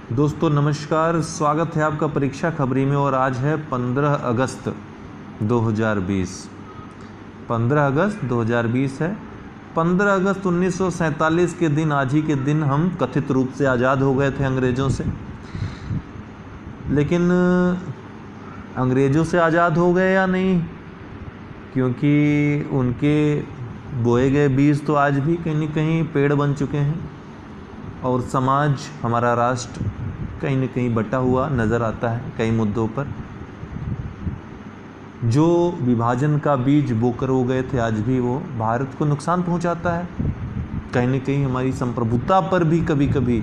दोस्तों नमस्कार, स्वागत है आपका परीक्षा खबरी में। और आज है 15 अगस्त 2020। 15 अगस्त 2020 है। 15 अगस्त 1947 के दिन, आज ही के दिन हम कथित रूप से आज़ाद हो गए थे अंग्रेज़ों से। लेकिन अंग्रेज़ों से आज़ाद हो गए या नहीं, क्योंकि उनके बोए गए बीज तो आज भी कहीं न कहीं पेड़ बन चुके हैं और समाज, हमारा राष्ट्र कहीं न कहीं बटा हुआ नज़र आता है कई मुद्दों पर। जो विभाजन का बीज बोकर हो गए थे, आज भी वो भारत को नुकसान पहुंचाता है। कहीं न कहीं हमारी संप्रभुता पर भी कभी कभी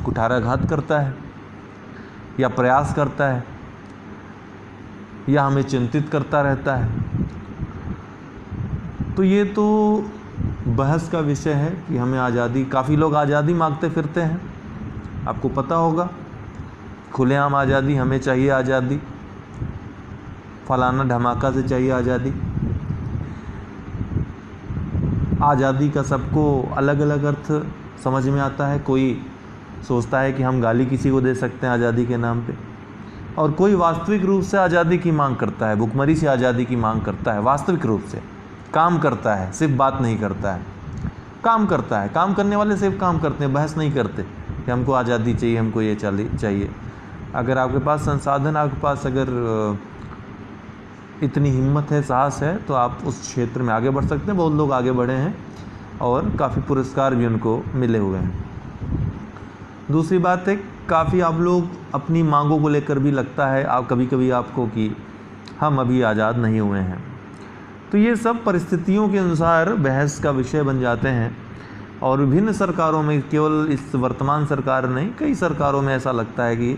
कुठाराघात करता है या प्रयास करता है या हमें चिंतित करता रहता है। तो ये तो बहस का विषय है कि हमें आज़ादी, काफ़ी लोग आज़ादी मांगते फिरते हैं, आपको पता होगा। खुलेआम आज़ादी, हमें चाहिए आज़ादी, फलाना धमाका से चाहिए आज़ादी। आज़ादी का सबको अलग अलग अर्थ समझ में आता है। कोई सोचता है कि हम गाली किसी को दे सकते हैं आज़ादी के नाम पे, और कोई वास्तविक रूप से आज़ादी की मांग करता है, भुखमरी से आज़ादी की मांग करता है। वास्तविक रूप से काम करता है, सिर्फ बात नहीं करता है, काम करता है। काम करने वाले सिर्फ काम करते हैं, बहस नहीं करते कि हमको आज़ादी चाहिए, हमको ये चाहिए। अगर आपके पास संसाधन, आपके पास अगर इतनी हिम्मत है, साहस है, तो आप उस क्षेत्र में आगे बढ़ सकते हैं। बहुत लोग आगे बढ़े हैं और काफ़ी पुरस्कार भी उनको मिले हुए हैं। दूसरी बात है, काफ़ी आप लोग अपनी मांगों को लेकर भी लगता है आप कभी कभी आपको कि हम अभी आज़ाद नहीं हुए हैं। तो ये सब परिस्थितियों के अनुसार बहस का विषय बन जाते हैं। और विभिन्न सरकारों में, केवल इस वर्तमान सरकार नहीं, कई सरकारों में ऐसा लगता है कि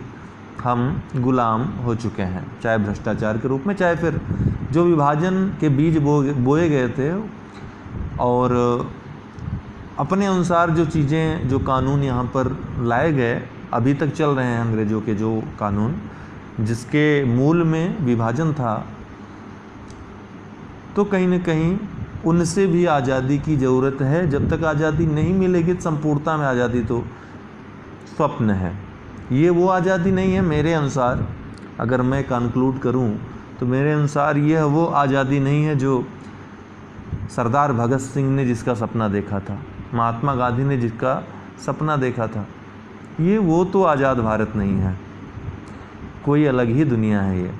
हम गुलाम हो चुके हैं, चाहे भ्रष्टाचार के रूप में, चाहे फिर जो विभाजन के बीज बोए गए थे और अपने अनुसार जो चीज़ें, जो कानून यहाँ पर लाए गए, अभी तक चल रहे हैं अंग्रेज़ों के जो कानून, जिसके मूल में विभाजन था। तो कहीं न कहीं उनसे भी आज़ादी की ज़रूरत है। जब तक आज़ादी नहीं मिलेगी संपूर्णता में, आज़ादी तो स्वप्न है। ये वो आज़ादी नहीं है मेरे अनुसार। अगर मैं कंक्लूड करूं तो मेरे अनुसार यह वो आज़ादी नहीं है जो सरदार भगत सिंह ने जिसका सपना देखा था, महात्मा गांधी ने जिसका सपना देखा था। ये वो तो आज़ाद भारत नहीं है, कोई अलग ही दुनिया है ये।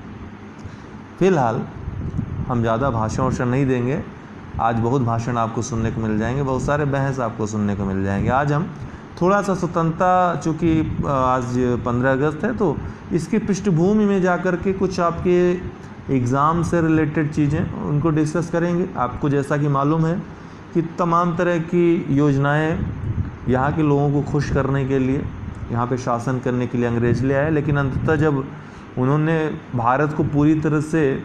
फिलहाल हम ज़्यादा भाषण नहीं देंगे। आज बहुत भाषण आपको सुनने को मिल जाएंगे, बहुत सारे बहस आपको सुनने को मिल जाएंगे। आज हम थोड़ा सा स्वतंत्रता, चूँकि आज 15 अगस्त है, तो इसकी पृष्ठभूमि में जाकर के कुछ आपके एग्ज़ाम से रिलेटेड चीज़ें उनको डिस्कस करेंगे। आपको जैसा कि मालूम है कि तमाम तरह की योजनाएं यहाँ के लोगों को खुश करने के लिए, यहाँ पे शासन करने के लिए अंग्रेज़ ले आए। लेकिन अंततः जब उन्होंने भारत को पूरी तरह से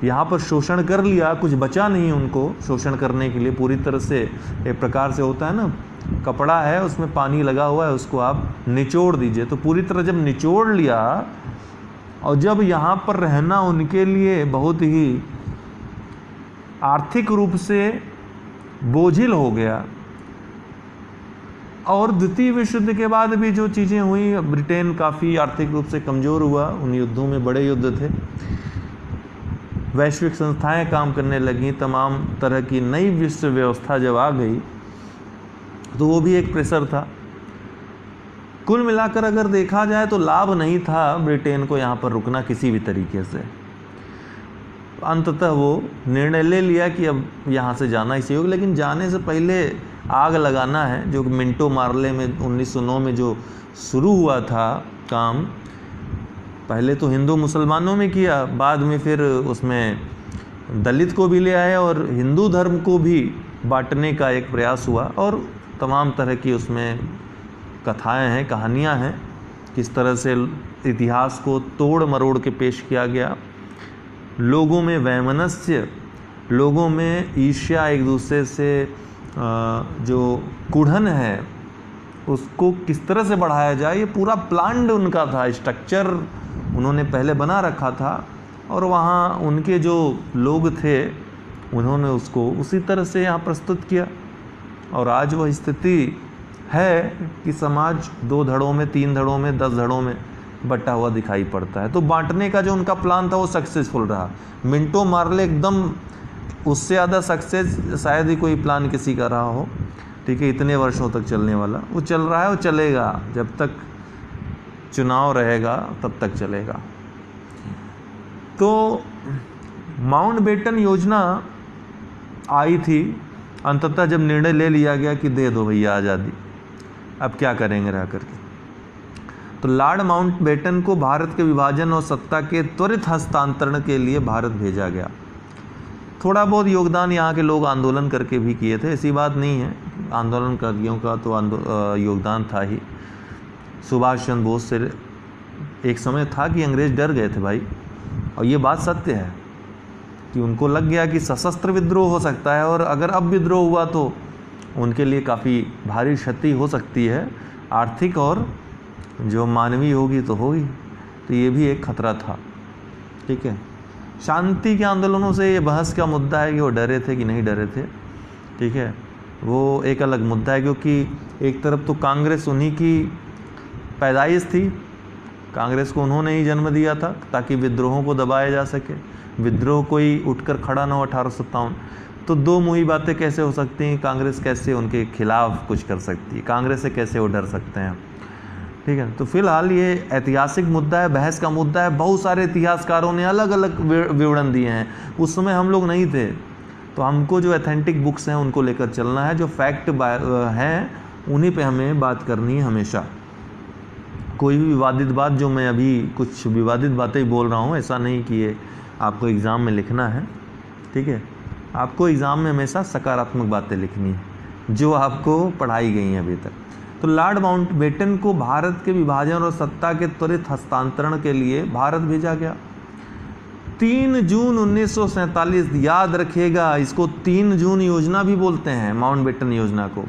यहाँ पर शोषण कर लिया, कुछ बचा नहीं उनको शोषण करने के लिए पूरी तरह से। एक प्रकार से होता है ना, कपड़ा है उसमें पानी लगा हुआ है, उसको आप निचोड़ दीजिए। तो पूरी तरह जब निचोड़ लिया और जब यहाँ पर रहना उनके लिए बहुत ही आर्थिक रूप से बोझिल हो गया, और द्वितीय विश्व युद्ध के बाद भी जो चीज़ें हुई, ब्रिटेन काफ़ी आर्थिक रूप से कमज़ोर हुआ। उन युद्धों में बड़े युद्ध थे, वैश्विक संस्थाएं काम करने लगी, तमाम तरह की नई विश्व व्यवस्था जब आ गई, तो वो भी एक प्रेशर था। कुल मिलाकर अगर देखा जाए तो लाभ नहीं था ब्रिटेन को यहाँ पर रुकना किसी भी तरीके से। अंततः वो निर्णय ले लिया कि अब यहाँ से जाना ही सही होगा। लेकिन जाने से पहले आग लगाना है, जो मिंटो मार्ले में 1909 में जो शुरू हुआ था काम, पहले तो हिंदू मुसलमानों में किया, बाद में फिर उसमें दलित को भी ले आए और हिंदू धर्म को भी बांटने का एक प्रयास हुआ। और तमाम तरह की उसमें कथाएं हैं, कहानियां हैं, किस तरह से इतिहास को तोड़ मरोड़ के पेश किया गया। लोगों में वैमनस्य, लोगों में ईर्ष्या, एक दूसरे से जो कुढ़न है उसको किस तरह से बढ़ाया जाए, ये पूरा प्लान्ड उनका था, स्ट्रक्चर उन्होंने पहले बना रखा था। और वहाँ उनके जो लोग थे उन्होंने उसको उसी तरह से यहाँ प्रस्तुत किया। और आज वह स्थिति है कि समाज 2 धड़ों में, 3 धड़ों में, 10 धड़ों में बटा हुआ दिखाई पड़ता है। तो बांटने का जो उनका प्लान था वो सक्सेसफुल रहा। मिंटो मार्ले एकदम उससे ज़्यादा सक्सेस शायद ही कोई प्लान किसी का रहा हो, ठीक है, इतने वर्षों तक चलने वाला। वो चल रहा है, वो चलेगा, जब तक चुनाव रहेगा तब तक चलेगा। तो माउंटबेटन योजना आई थी, अंततः जब निर्णय ले लिया गया कि दे दो भैया आज़ादी, अब क्या करेंगे रह करके। तो लॉर्ड माउंटबेटन को भारत के विभाजन और सत्ता के त्वरित हस्तांतरण के लिए भारत भेजा गया। थोड़ा बहुत योगदान यहाँ के लोग आंदोलन करके भी किए थे, ऐसी बात नहीं है, आंदोलनकारियों का तो योगदान था ही। सुभाष चंद्र बोस से एक समय था कि अंग्रेज डर गए थे भाई, और ये बात सत्य है कि उनको लग गया कि सशस्त्र विद्रोह हो सकता है, और अगर अब विद्रोह हुआ तो उनके लिए काफ़ी भारी क्षति हो सकती है, आर्थिक और जो मानवीय होगी तो होगी। तो ये भी एक खतरा था, ठीक है। शांति के आंदोलनों से ये बहस का मुद्दा है कि वो डरे थे कि नहीं डरे थे, ठीक है, वो एक अलग मुद्दा है। क्योंकि एक तरफ तो कांग्रेस उन्हीं की पैदाइश थी, कांग्रेस को उन्होंने ही जन्म दिया था ताकि विद्रोहों को दबाया जा सके, विद्रोह कोई उठकर खड़ा ना हो 1857। तो दो मुही बातें कैसे हो सकती हैं, कांग्रेस कैसे उनके खिलाफ कुछ कर सकती है, कांग्रेस से कैसे वो डर सकते हैं, ठीक है। तो फिलहाल ये ऐतिहासिक मुद्दा है, बहस का मुद्दा है। बहुत सारे इतिहासकारों ने अलग अलग विवरण दिए हैं, उस समय हम लोग नहीं थे, तो हमको जो ऑथेंटिक बुक्स हैं उनको लेकर चलना है, जो फैक्ट हैं उन्हीं पे हमें बात करनी है हमेशा। कोई भी विवादित बात, जो मैं अभी कुछ विवादित बातें ही बोल रहा हूँ, ऐसा नहीं कि ये आपको एग्ज़ाम में लिखना है, ठीक है। आपको एग्ज़ाम में हमेशा सकारात्मक बातें लिखनी है जो आपको पढ़ाई गई हैं अभी तक। तो लॉर्ड माउंटबेटन को भारत के विभाजन और सत्ता के त्वरित हस्तांतरण के लिए भारत भेजा गया। 3 जून 1947, याद रखिएगा, इसको 3 जून योजना भी बोलते हैं, माउंटबेटन योजना को।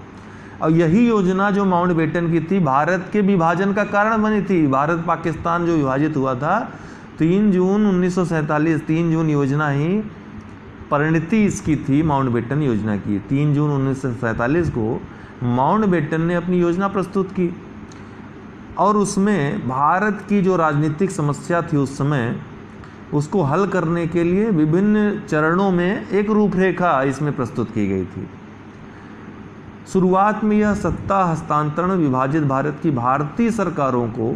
और यही योजना जो माउंटबेटन की थी, भारत के विभाजन का कारण बनी थी। भारत पाकिस्तान जो विभाजित हुआ था 3 जून 1947, 3 जून योजना ही परिणति इसकी थी, माउंटबेटन योजना की। 3 जून 1947 को माउंटबेटन ने अपनी योजना प्रस्तुत की, और उसमें भारत की जो राजनीतिक समस्या थी उस समय, उसको हल करने के लिए विभिन्न चरणों में एक रूपरेखा इसमें प्रस्तुत की गई थी। शुरुआत में यह सत्ता हस्तांतरण विभाजित भारत की भारतीय सरकारों को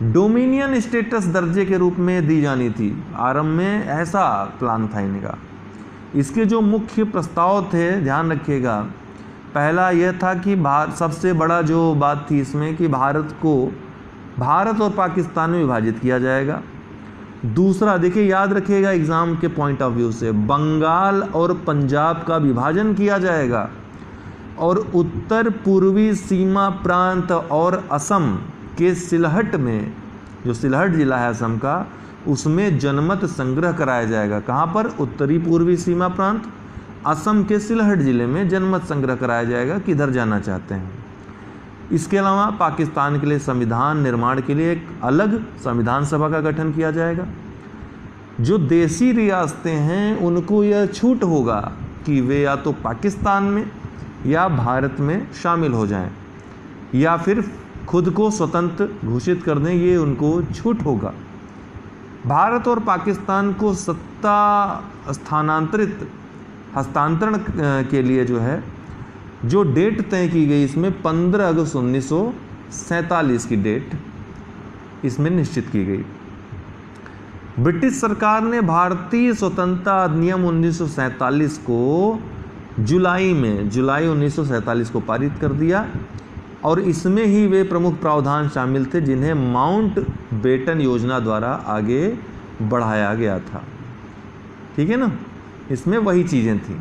डोमिनियन स्टेटस दर्जे के रूप में दी जानी थी। आरंभ में ऐसा प्लान था इनका। इसके जो मुख्य प्रस्ताव थे, ध्यान रखिएगा, पहला यह था कि सबसे बड़ा जो बात थी इसमें कि भारत को भारत और पाकिस्तान में विभाजित किया जाएगा। दूसरा, देखिए याद रखिएगा एग्ज़ाम के पॉइंट ऑफ व्यू से, बंगाल और पंजाब का विभाजन किया जाएगा, और उत्तर पूर्वी सीमा प्रांत और असम के सिलहट में, जो सिलहट जिला है असम का, उसमें जनमत संग्रह कराया जाएगा। कहाँ पर? उत्तरी पूर्वी सीमा प्रांत असम के सिलहट जिले में जनमत संग्रह कराया जाएगा, किधर जाना चाहते हैं। इसके अलावा पाकिस्तान के लिए संविधान निर्माण के लिए एक अलग संविधान सभा का गठन किया जाएगा। जो देसी रियासतें हैं उनको यह छूट होगा कि वे या तो पाकिस्तान में या भारत में शामिल हो जाएं, या फिर खुद को स्वतंत्र घोषित कर दें, ये उनको छूट होगा। भारत और पाकिस्तान को सत्ता हस्तांतरण के लिए जो है, जो डेट तय की गई इसमें 15 अगस्त 1947 की डेट इसमें निश्चित की गई। ब्रिटिश सरकार ने भारतीय स्वतंत्रता अधिनियम 1947 को जुलाई 1947 को पारित कर दिया, और इसमें ही वे प्रमुख प्रावधान शामिल थे जिन्हें माउंटबेटन योजना द्वारा आगे बढ़ाया गया था, ठीक है ना। इसमें वही चीज़ें थी।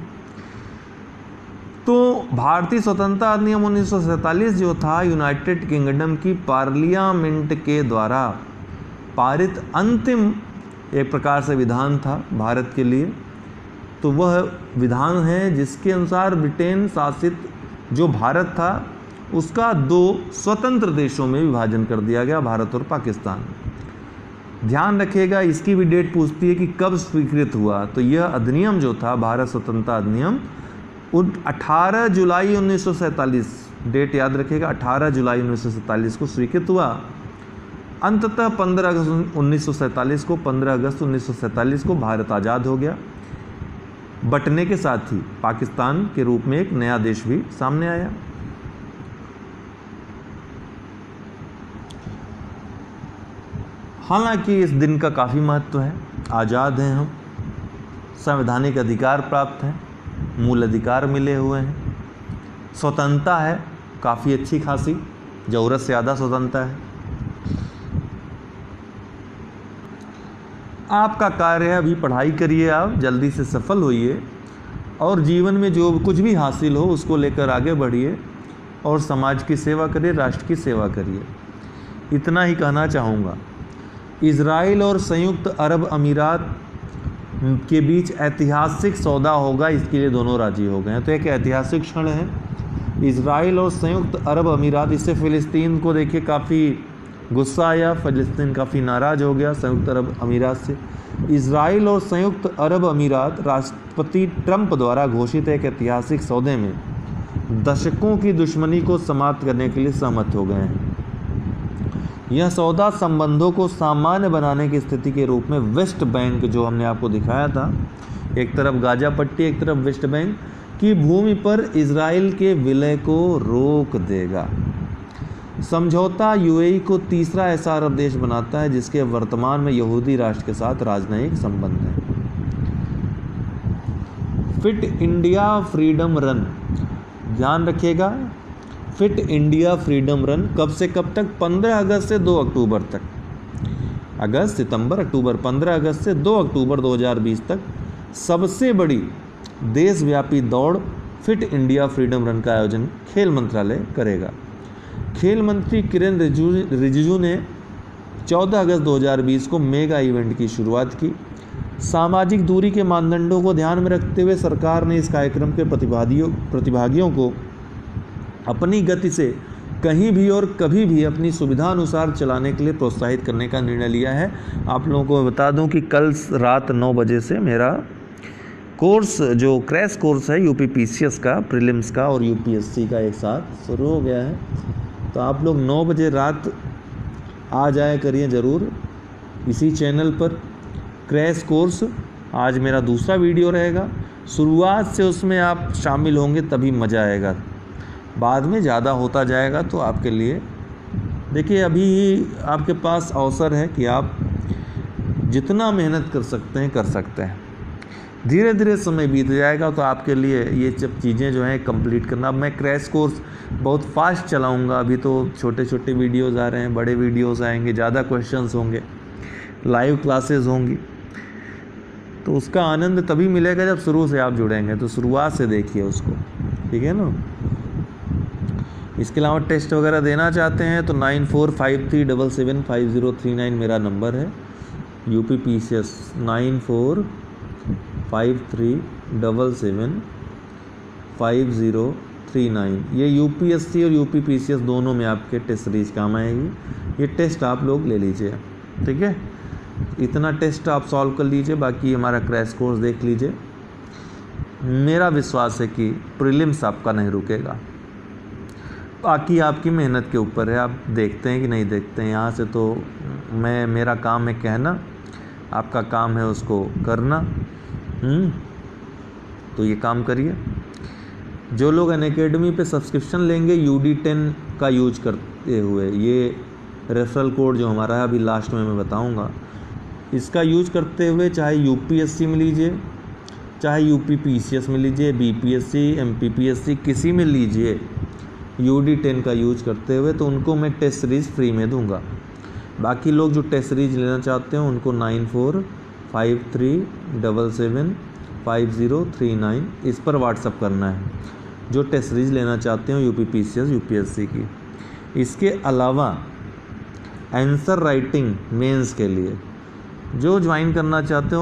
तो भारतीय स्वतंत्रता अधिनियम 1947 जो था, यूनाइटेड किंगडम की पार्लियामेंट के द्वारा पारित अंतिम एक प्रकार से विधान था भारत के लिए। तो वह विधान है जिसके अनुसार ब्रिटेन शासित जो भारत था उसका 2 स्वतंत्र देशों में विभाजन कर दिया गया, भारत और पाकिस्तान। ध्यान रखिएगा, इसकी भी डेट पूछती है कि कब स्वीकृत हुआ। तो यह अधिनियम जो था, भारत स्वतंत्रता अधिनियम, 18 जुलाई 1947 डेट याद रखिएगा, 18 जुलाई 1947 को स्वीकृत हुआ। अंततः 15 अगस्त 1947 को 15 अगस्त 1947 को भारत आज़ाद हो गया। बंटने के साथ ही पाकिस्तान के रूप में एक नया देश भी सामने आया। हालांकि इस दिन का काफ़ी महत्व है। आज़ाद हैं हम, संवैधानिक अधिकार प्राप्त हैं, मूल अधिकार मिले हुए हैं, स्वतंत्रता है काफ़ी अच्छी खासी, ज़रूरत से ज़्यादा स्वतंत्रता है। आपका कार्य है अभी पढ़ाई करिए, आप जल्दी से सफल होइए और जीवन में जो कुछ भी हासिल हो उसको लेकर आगे बढ़िए और समाज की सेवा करिए, राष्ट्र की सेवा करिए। इतना ही कहना चाहूँगा। इजराइल और संयुक्त अरब अमीरात के बीच ऐतिहासिक सौदा होगा, इसके लिए दोनों राजी हो गए हैं। तो एक ऐतिहासिक क्षण है। इजराइल और संयुक्त अरब अमीरात, इससे फ़िलिस्तीन को देखिए काफ़ी गुस्सा आया, फ़िलिस्तीन काफ़ी नाराज़ हो गया संयुक्त अरब अमीरात से। इजराइल और संयुक्त अरब अमीरात राष्ट्रपति ट्रंप द्वारा घोषित एक ऐतिहासिक सौदे में दशकों की दुश्मनी को समाप्त करने के लिए सहमत हो गए हैं। यह सौदा संबंधों को सामान्य बनाने की स्थिति के रूप में वेस्ट बैंक, जो हमने आपको दिखाया था, एक तरफ गाजा पट्टी एक तरफ वेस्ट बैंक की भूमि पर इजराइल के विलय को रोक देगा। समझौता यूएई को तीसरा ऐसा अरब देश बनाता है जिसके वर्तमान में यहूदी राष्ट्र के साथ राजनयिक संबंध है। फिट इंडिया फ्रीडम रन, ध्यान रखिएगा, फिट इंडिया फ्रीडम रन कब से कब तक? 15 अगस्त से 2 अक्टूबर तक। अगस्त, सितंबर, अक्टूबर, 15 अगस्त से 2 अक्टूबर 2020 तक सबसे बड़ी देशव्यापी दौड़ फिट इंडिया फ्रीडम रन का आयोजन खेल मंत्रालय करेगा। खेल मंत्री किरेन रिजिजू ने 14 अगस्त 2020 को मेगा इवेंट की शुरुआत की। सामाजिक दूरी के मानदंडों को ध्यान में रखते हुए सरकार ने इस कार्यक्रम के प्रतिभागियों को अपनी गति से कहीं भी और कभी भी अपनी सुविधा अनुसार चलाने के लिए प्रोत्साहित करने का निर्णय लिया है। आप लोगों को बता दूं कि कल रात 9 बजे से मेरा कोर्स, जो क्रैश कोर्स है यूपीपीसीएस का, प्रीलिम्स का और यूपीएससी का एक साथ शुरू हो गया है। तो आप लोग 9 बजे रात आ जाया करिए ज़रूर इसी चैनल पर। क्रैश कोर्स आज मेरा दूसरा वीडियो रहेगा। शुरुआत से उसमें आप शामिल होंगे तभी मज़ा आएगा, बाद में ज़्यादा होता जाएगा। तो आपके लिए देखिए, अभी आपके पास अवसर है कि आप जितना मेहनत कर सकते हैं कर सकते हैं। धीरे धीरे समय बीत जाएगा तो आपके लिए ये सब चीज़ें जो हैं कंप्लीट करना। अब मैं क्रैश कोर्स बहुत फास्ट चलाऊंगा, अभी तो छोटे छोटे वीडियोज़ आ रहे हैं, बड़े वीडियोज़ आएंगे, ज़्यादा क्वेश्चंस होंगे, लाइव क्लासेस होंगी। तो उसका आनंद तभी मिलेगा जब शुरू से आप जुड़ेंगे। तो शुरुआत से देखिए उसको, ठीक है ना। इसके अलावा टेस्ट वगैरह देना चाहते हैं तो 9453775039 मेरा नंबर है। यूपीपीसीएस 9453775039। ये यूपीएससी और यूपीपीसीएस दोनों में आपके टेस्ट सीरीज काम आएगी। ये टेस्ट आप लोग ले लीजिए, ठीक है। इतना टेस्ट आप सॉल्व कर लीजिए, बाकी हमारा क्रैश कोर्स देख लीजिए। मेरा विश्वास है कि प्रीलिम्स आपका नहीं रुकेगा, बाकी आपकी मेहनत के ऊपर है। आप देखते हैं कि नहीं देखते हैं। यहाँ से तो मेरा काम है कहना, आपका काम है उसको करना। तो ये काम करिए। जो लोग अनअकैडमी पे सब्सक्रिप्शन लेंगे UD10 का यूज करते हुए, ये रेफरल कोड जो हमारा है अभी लास्ट में मैं बताऊंगा, इसका यूज करते हुए चाहे यूपीएससी में लीजिए, चाहे यूपीपीसीएस में लीजिए, बीपीएससी, एमपीपीएससी, किसी में लीजिए UD10 का यूज करते हुए, तो उनको मैं टेस्ट सीरीज़ फ्री में दूंगा। बाकी लोग जो टेस्ट सीरीज़ लेना चाहते हैं उनको 9453775039 इस पर व्हाट्सअप करना है, जो टेस्ट सीरीज़ लेना चाहते हो यूपीपीसीएस यूपीएससी की। इसके अलावा आंसर राइटिंग मेंस के लिए जो ज्वाइन करना चाहते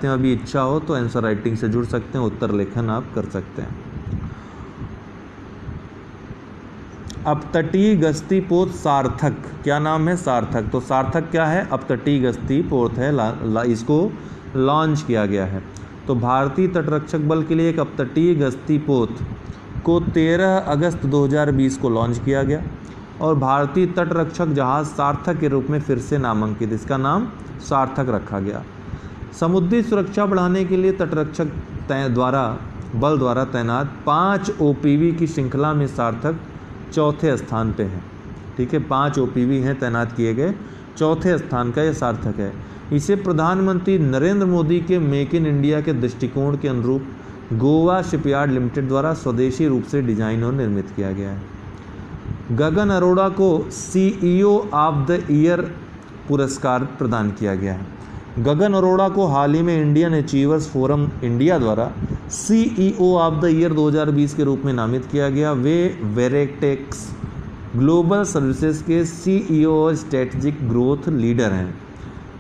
हो अभी इच्छा हो तो आंसर राइटिंग से जुड़ सकते हैं, उत्तर लेखन आप कर सकते हैं। अपतटीय गश्ती पोत सार्थक, क्या नाम है? सार्थक। तो सार्थक क्या है? अपतटीय गश्ती पोत है, इसको लॉन्च किया गया है। तो भारतीय तटरक्षक बल के लिए एक अपतटीय गश्ती पोत को 13 अगस्त 2020 को लॉन्च किया गया और भारतीय तटरक्षक जहाज सार्थक के रूप में फिर से नामांकित, इसका नाम सार्थक रखा गया। समुद्री सुरक्षा बढ़ाने के लिए तटरक्षक बल द्वारा तैनात 5 OPV की श्रृंखला में सार्थक चौथे स्थान पे है। ठीक है, 5 OPV हैं तैनात किए गए, चौथे स्थान का यह सार्थक है। इसे प्रधानमंत्री नरेंद्र मोदी के मेक इन इंडिया के दृष्टिकोण के अनुरूप गोवा शिपयार्ड लिमिटेड द्वारा स्वदेशी रूप से डिजाइन और निर्मित किया गया है। गगन अरोड़ा को CEO ऑफ द ईयर पुरस्कार प्रदान किया गया है। गगन अरोड़ा को हाल ही में इंडियन अचीवर्स फोरम इंडिया द्वारा CEO ऑफ द ईयर 2020 के रूप में नामित किया गया। वे वेरेटेक्स ग्लोबल सर्विसेज के CEO और स्ट्रेटेजिक ग्रोथ लीडर हैं।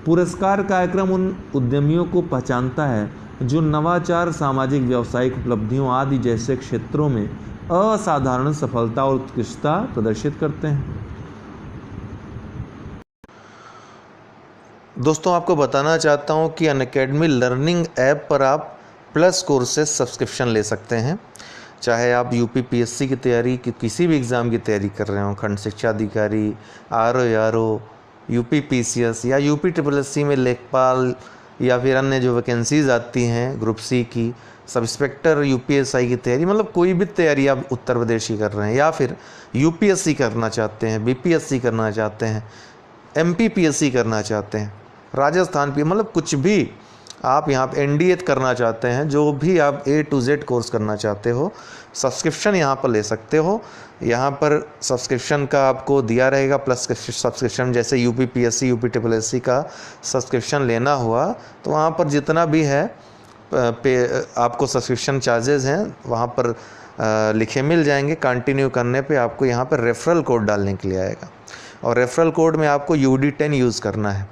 पुरस्कार कार्यक्रम उन उद्यमियों को पहचानता है जो नवाचार, सामाजिक, व्यावसायिक उपलब्धियों आदि जैसे क्षेत्रों में असाधारण सफलता और उत्कृष्टता प्रदर्शित करते हैं। दोस्तों, आपको बताना चाहता हूं कि अनअकैडमी लर्निंग ऐप पर आप प्लस कोर्सेज सब्सक्रिप्शन ले सकते हैं। चाहे आप UPPSC की तैयारी की किसी भी एग्ज़ाम की तैयारी कर रहे हो, खंड शिक्षा अधिकारी, RO UPPCS या UPSSC में लेखपाल या फिर अन्य जो वैकेंसीज आती हैं ग्रुप C की, सब इंस्पेक्टर UPSI की तैयारी, मतलब कोई भी तैयारी आप उत्तर प्रदेश की कर रहे हैं या फिर UPSC करना चाहते हैं, BPSC करना चाहते हैं, MPPSC करना चाहते हैं, राजस्थान पे, मतलब कुछ भी आप यहाँ पे NDA करना चाहते हैं, जो भी आप A to Z कोर्स करना चाहते हो, सब्सक्रिप्शन यहाँ पर ले सकते हो। यहाँ पर सब्सक्रिप्शन का आपको दिया रहेगा प्लस सब्सक्रिप्शन, जैसे UPPSC UPSSC का सब्सक्रिप्शन लेना हुआ तो वहाँ पर जितना भी है आपको सब्सक्रिप्शन चार्जेस हैं वहाँ पर लिखे मिल जाएंगे। कंटिन्यू करने पे आपको यहाँ पर रेफरल कोड डालने के लिए आएगा और रेफरल कोड में आपको UD10 यूज़ करना है।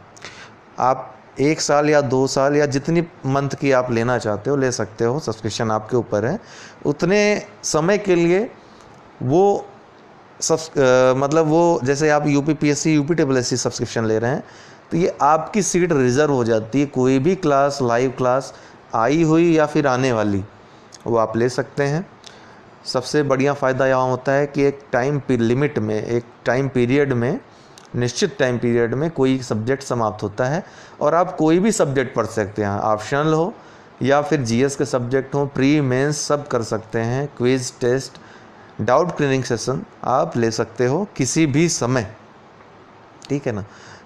आप 1 साल या 2 साल या जितनी मंथ की आप लेना चाहते हो ले सकते हो, सब्सक्रिप्शन आपके ऊपर है। उतने समय के लिए वो मतलब वो जैसे आप UPPSC UPSSC सब्सक्रिप्शन ले रहे हैं तो ये आपकी सीट रिज़र्व हो जाती है। कोई भी क्लास, लाइव क्लास आई हुई या फिर आने वाली, वो आप ले सकते हैं। सबसे बढ़िया फ़ायदा यहाँ होता है कि एक टाइम लिमिट में, एक टाइम पीरियड में, निश्चित टाइम पीरियड में कोई सब्जेक्ट समाप्त होता है और आप कोई भी सब्जेक्ट पढ़ सकते हैं, ऑप्शनल हो या फिर GS के सब्जेक्ट हो, प्री मेंस सब कर सकते हैं। Quiz, test, doubt clearing session आप ले सकते हो किसी भी समय, ठीक है ना।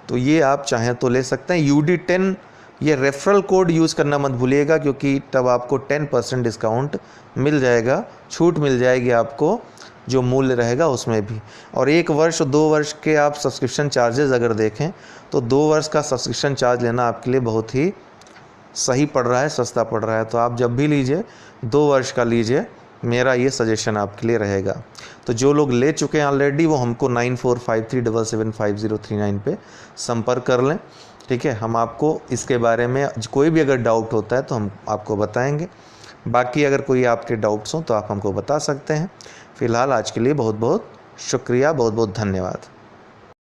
तो ये आप चाहें तो ले सकते हैं। UD10 ये रेफरल कोड यूज़ करना मत भूलिएगा, क्योंकि तब आपको 10% डिस्काउंट मिल जाएगा, छूट मिल जाएगी आपको जो मूल्य रहेगा उसमें भी। और 1 वर्ष 2 वर्ष के आप सब्सक्रिप्शन चार्जेस अगर देखें तो 2 वर्ष का सब्सक्रिप्शन चार्ज लेना आपके लिए बहुत ही सही पड़ रहा है, सस्ता पड़ रहा है। तो आप जब भी लीजिए 2 वर्ष का लीजिए, मेरा ये सजेशन आपके लिए रहेगा। तो जो लोग ले चुके हैं ऑलरेडी वो हमको 9453775039 पे संपर्क कर लें, ठीक है। हम आपको इसके बारे में कोई भी अगर डाउट होता है तो हम आपको बताएंगे। बाकी अगर कोई आपके डाउट्स हों तो आप हमको बता सकते हैं। फ़िलहाल आज के लिए बहुत बहुत शुक्रिया, बहुत बहुत धन्यवाद।